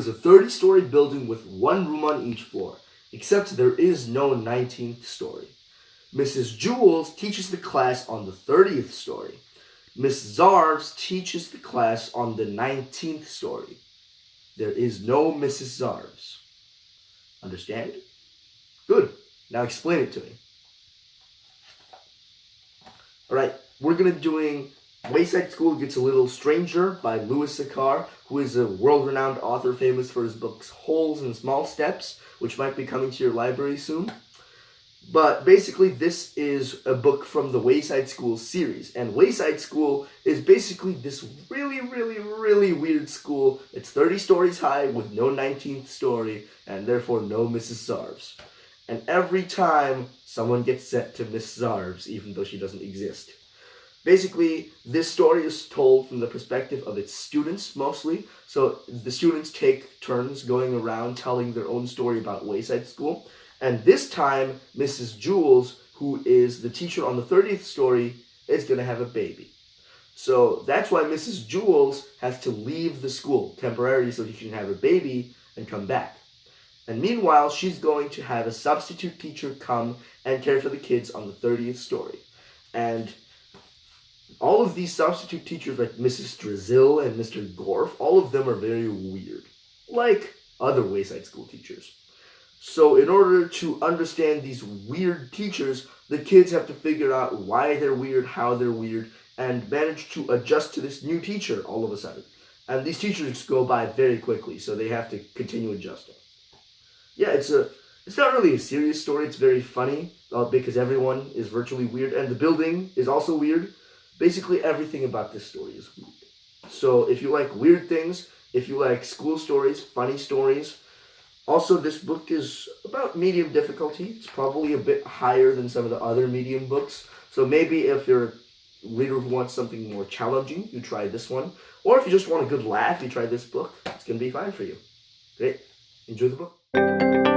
is a 30-story building with one room on each floor, except there is no 19th story. Mrs. Jules teaches the class on the 30th story. Miss Zarves teaches the class on the 19th story. There is no Mrs. Zarves. Understand? Good. Now explain it to me. Alright, we're going to be doing Wayside School Gets a Little Stranger by Louis Sakar, who is a world-renowned author famous for his books Holes and Small Steps, which might be coming to your library soon. But basically, this is a book from the Wayside School series. And Wayside School is basically this really weird school. It's 30 stories high with no 19th story, and therefore no Mrs. Zarves. And every time, someone gets sent to Miss Zarves, even though she doesn't exist. Basically, this story is told from the perspective of its students, mostly. So the students take turns going around telling their own story about Wayside School. And this time, Mrs. Jules, who is the teacher on the 30th story, is going to have a baby. So that's why Mrs. Jules has to leave the school temporarily so she can have a baby and come back. And meanwhile, she's going to have a substitute teacher come and care for the kids on the 30th story. And all of these substitute teachers, like Mrs. Drizzle and Mr. Gorf, all of them are very weird, like other Wayside School teachers. So in order to understand these weird teachers, the kids have to figure out why they're weird, how they're weird, and manage to adjust to this new teacher all of a sudden. And these teachers go by very quickly, so they have to continue adjusting. Yeah, it's not really a serious story. It's very funny because everyone is virtually weird, and the building is also weird. Basically, everything about this story is weird. So if you like weird things, if you like school stories, funny stories. Also, this book is about medium difficulty. It's probably a bit higher than some of the other medium books. So maybe if you're a reader who wants something more challenging, you try this one. Or if you just want a good laugh, you try this book. It's going to be fine for you. Great. Enjoy the book.